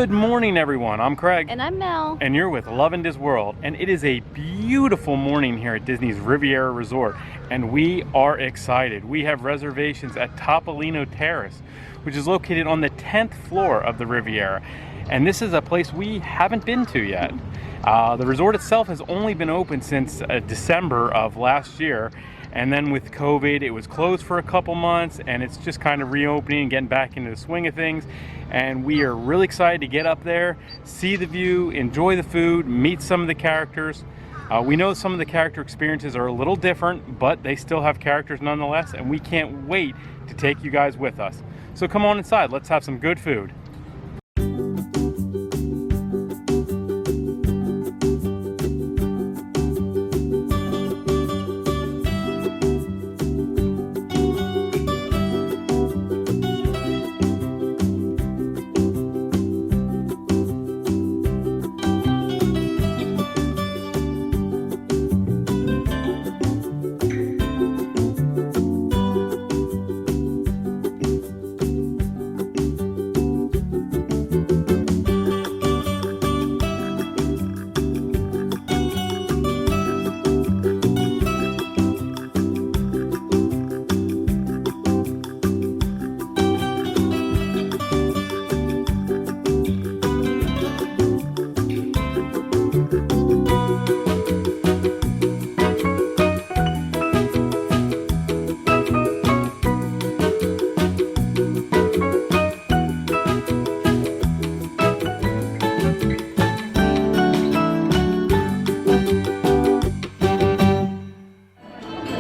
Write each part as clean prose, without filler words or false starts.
Good morning, everyone. I'm Craig. And I'm Mel. And you're with Lovin Dis World. And it is a beautiful morning here at Disney's Riviera Resort. And we are excited. We have reservations at Topolino Terrace, which is located on the 10th floor of the Riviera. And this is a place we haven't been to yet. The resort itself has only been open since December of last year. And then with COVID, it was closed for a couple months, and it's just kind of reopening and getting back into the swing of things. And we are really excited to get up there, see the view, enjoy the food, meet some of the characters. We know some of the character experiences are a little different, but they still have characters nonetheless, and we can't wait to take you guys with us. So come on inside, let's have some good food.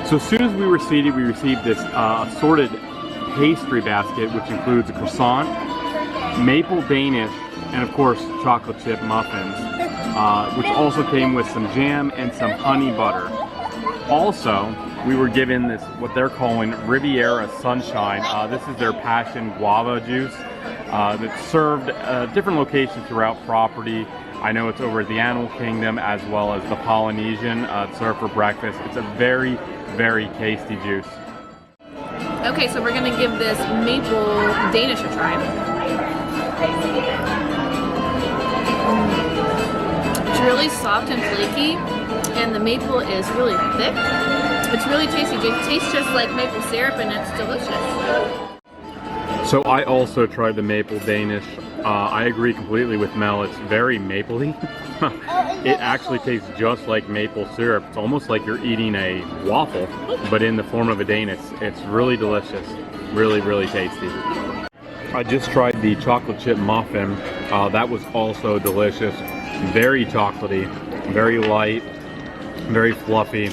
So as soon as we were seated, we received this assorted pastry basket, which includes a croissant, maple Danish, and of course chocolate chip muffins, which also came with some jam and some honey butter. Also, we were given this, what they're calling Riviera Sunshine. This is their passion guava juice that's served at different locations throughout property. I know it's over at the Animal Kingdom as well as the Polynesian. It's served for breakfast. It's a very, very tasty juice. Okay, so we're gonna give this maple Danish a try. It's really soft and flaky, and the maple is really thick. It's really tasty. It tastes just like maple syrup, and it's delicious. So I also tried the maple Danish. I agree completely with Mel. It's very mapley. It actually tastes just like maple syrup. It's almost like you're eating a waffle, but in the form of a Danish. It's really delicious. Really, really tasty. I just tried the chocolate chip muffin. That was also delicious. Very chocolatey, very light, very fluffy,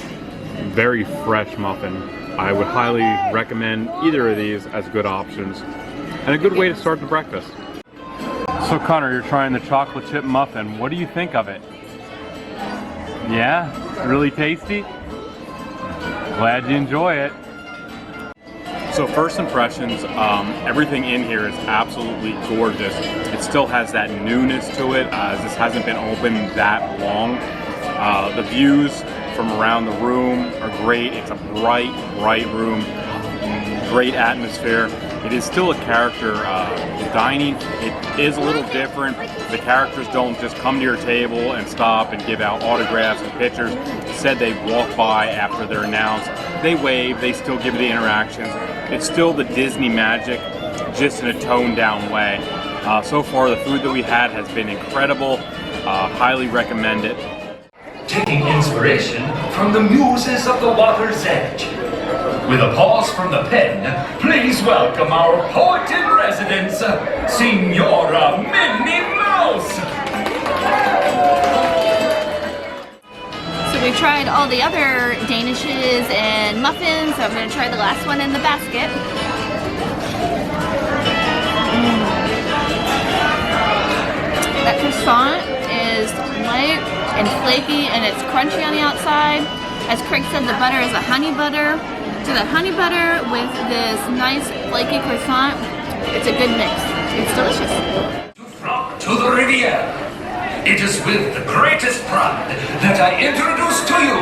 very fresh muffin. I would highly recommend either of these as good options and a good way to start the breakfast. So Connor, you're trying the chocolate chip muffin. What do you think of it? Yeah? Really tasty? Glad you enjoy it. So first impressions, everything in here is absolutely gorgeous. It still has that newness to it, as this hasn't been open that long. The views from around the room are great. It's a bright, bright room, great atmosphere. It is still a character dining. It is a little different. The characters don't just come to your table and stop and give out autographs and pictures. Instead, they walk by after they're announced. They wave, they still give the interactions. It's still the Disney magic, just in a toned down way. So far, the food that we had has been incredible. Highly recommend it. Taking inspiration from the muses of the water's edge. With a pause from the pen, please welcome our poet in residence, Signora Minnie Mouse! So we tried all the other Danishes and muffins, so I'm gonna try the last one in the basket. That croissant is light and flaky, and it's crunchy on the outside. As Craig said, the butter is a honey butter. So that honey butter with this nice flaky croissant, it's a good mix. It's delicious. To the Riviera. It is with the greatest pride that I introduce to you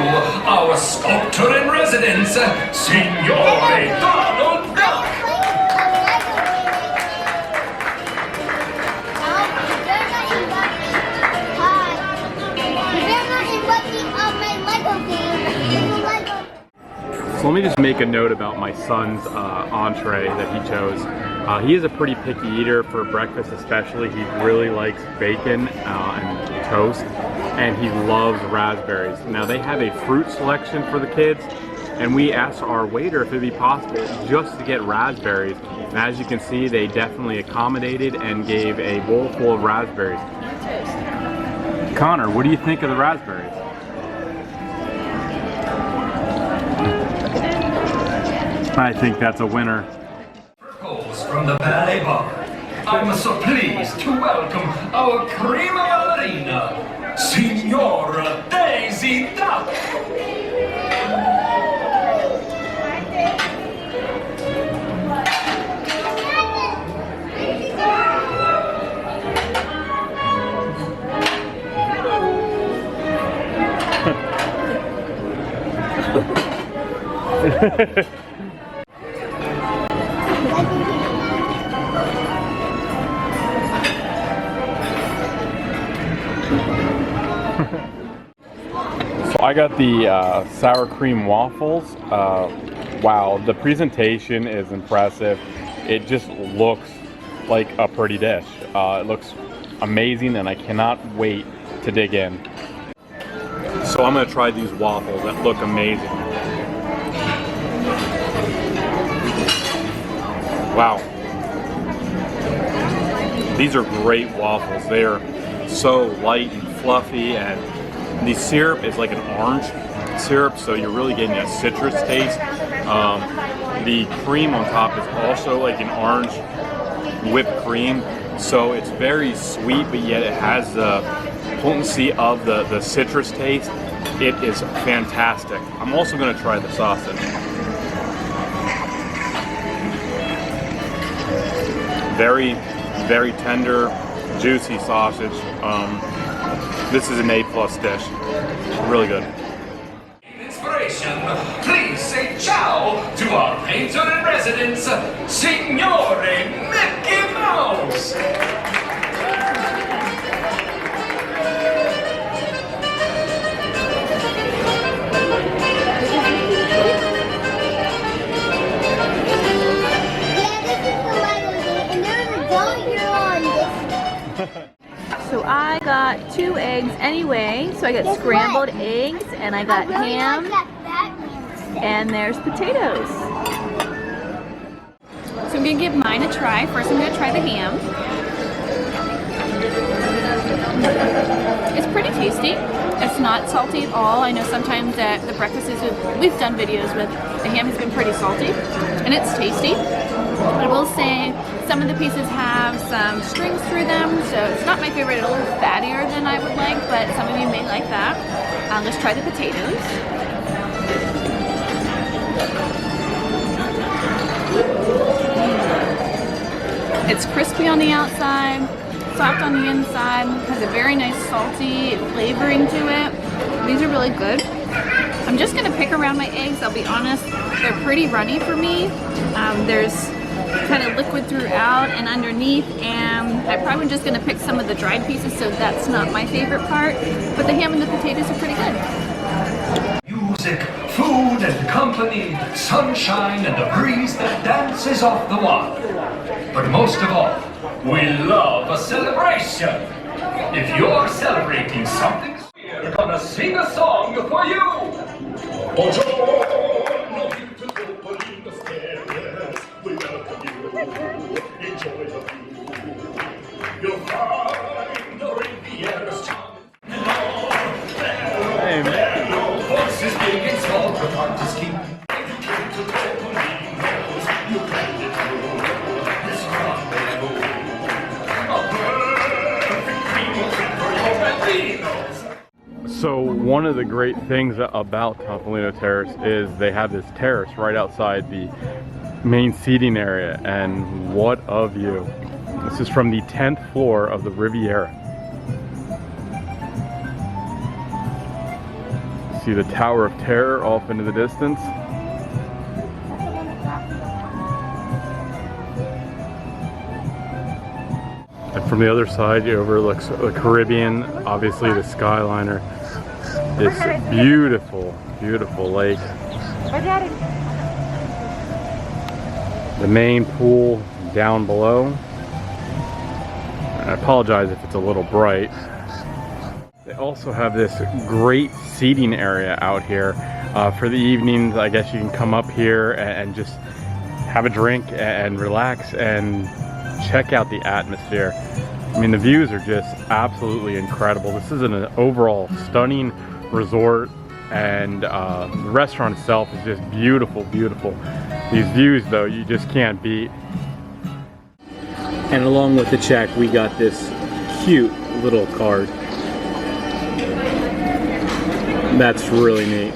our sculptor in residence, Signore Donald Duck. So let me just make a note about my son's entree that he chose. He is a pretty picky eater for breakfast especially. He really likes bacon and toast, and he loves raspberries. Now they have a fruit selection for the kids, and we asked our waiter if it'd be possible just to get raspberries. And as you can see, they definitely accommodated and gave a bowl full of raspberries. Connor, what do you think of the raspberries? I think that's a winner. From the ballet bar, I'm so pleased to welcome our prima ballerina, Signora Daisy Duck. So I got the sour cream waffles. Wow, the presentation is impressive. It just looks like a pretty dish. It looks amazing, and I cannot wait to dig in. So I'm gonna try these waffles that look amazing. Wow. These are great waffles. They are so light and fluffy, and the syrup is like an orange syrup, so you're really getting a citrus taste. The cream on top is also like an orange whipped cream, so it's very sweet, but yet it has the potency of the citrus taste. It is fantastic. I'm also going to try the sausage. Very, very tender, juicy sausage. This is an A+ dish. Really good. Inspiration, please say ciao to our painter in residence, Signore Mickey Mouse. So I got 2 eggs anyway. So I got scrambled eggs, and I got ham, and there's potatoes. So I'm gonna give mine a try. First I'm gonna try the ham. It's pretty tasty. It's not salty at all. I know sometimes at the breakfasts we've done videos with, the ham has been pretty salty, and it's tasty. I will say some of the pieces have some strings through them, so it's not my favorite. It's a little fattier than I would like, but some of you may like that. Let's try the potatoes. It's crispy on the outside, soft on the inside, has a very nice salty flavoring to it. These are really good. I'm just gonna pick around my eggs, I'll be honest. They're pretty runny for me. There's kind of liquid throughout and underneath, and I'm probably just gonna pick some of the dried pieces, so that's not my favorite part. But the ham and the potatoes are pretty good. Music, food and company, sunshine and the breeze that dances off the water. But most of all, we love a celebration. If you're celebrating something, we're gonna sing a song for you. Buongiorno, to Topolinosterrace. We welcome you. Enjoy the view. You'll find the Riviera's charm. Hey, man. Horses big and small, the heart is keen. If you came to Topolino's, you planned it through. This rendezvous, a perfect cream for your bambinos. So one of the great things about Topolino Terrace is they have this terrace right outside the main seating area, and what a view. This is from the 10th floor of the Riviera. See the Tower of Terror off into the distance. And from the other side, it overlooks the Caribbean, obviously the Skyliner. This beautiful, beautiful lake. The main pool down below. I apologize if it's a little bright. They also have this great seating area out here for the evenings. I guess you can come up here and just have a drink and relax and check out the atmosphere. I mean, the views are just absolutely incredible. This is an overall stunning resort, and the restaurant itself is just beautiful, beautiful. These views, though, you just can't beat. And along with the check, we got this cute little card. That's really neat.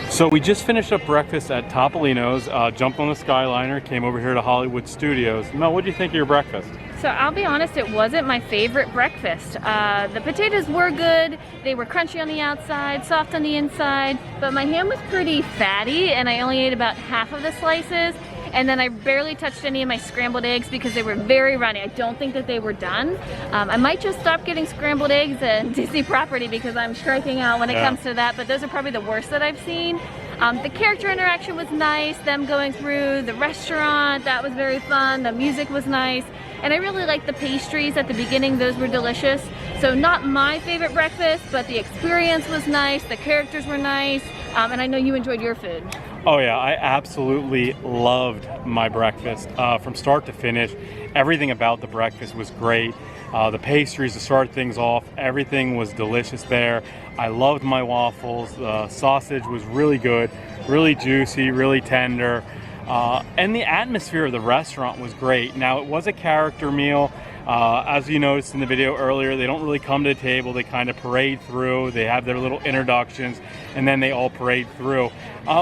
So we just finished up breakfast at Topolino's, jumped on the Skyliner, came over here to Hollywood Studios. Mel, what do you think of your breakfast? So I'll be honest, it wasn't my favorite breakfast. The potatoes were good, they were crunchy on the outside, soft on the inside, but my ham was pretty fatty and I only ate about half of the slices. And then I barely touched any of my scrambled eggs because they were very runny. I don't think that they were done. I might just stop getting scrambled eggs at Disney property because I'm striking out when it comes to that, but those are probably the worst that I've seen. The character interaction was nice, them going through the restaurant, that was very fun, the music was nice, and I really liked the pastries at the beginning, those were delicious. So not my favorite breakfast, but the experience was nice, the characters were nice, and I know you enjoyed your food. Oh yeah, I absolutely loved my breakfast from start to finish. Everything about the breakfast was great. The pastries to start things off, everything was delicious there. I loved my waffles. The sausage was really good, really juicy, really tender. And the atmosphere of the restaurant was great. Now, it was a character meal. As you noticed in the video earlier, they don't really come to the table. They kind of parade through. They have their little introductions, and then they all parade through,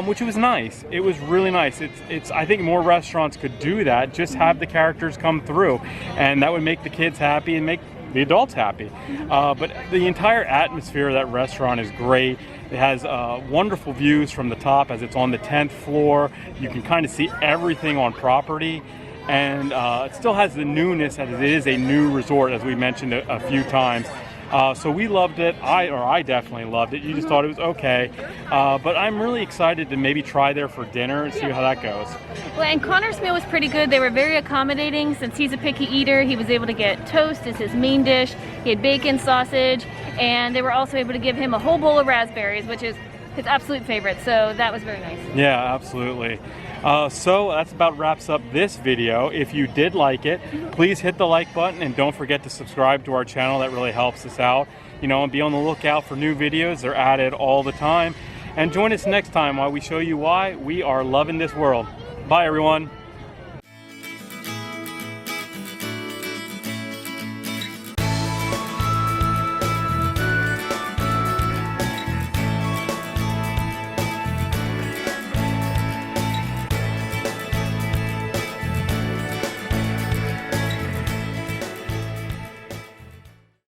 which was nice. It was really nice. I think more restaurants could do that. Just have the characters come through, and that would make the kids happy and make the adults happy. But the entire atmosphere of that restaurant is great. It has wonderful views from the top as it's on the 10th floor. You can kind of see everything on property. And it still has the newness as it is a new resort, as we mentioned a few times. So we loved it. I definitely loved it. You just thought it was okay. But I'm really excited to maybe try there for dinner and see how that goes. Well, and Connor's meal was pretty good. They were very accommodating. Since he's a picky eater, he was able to get toast as his main dish. He had bacon, sausage, and they were also able to give him a whole bowl of raspberries, which is his absolute favorite. So that was very nice. Yeah, absolutely. So that's about wraps up this video. If you did like it, please hit the like button and don't forget to subscribe to our channel. That really helps us out. You know, and be on the lookout for new videos. They're added all the time. And join us next time while we show you why we are loving this world. Bye, everyone.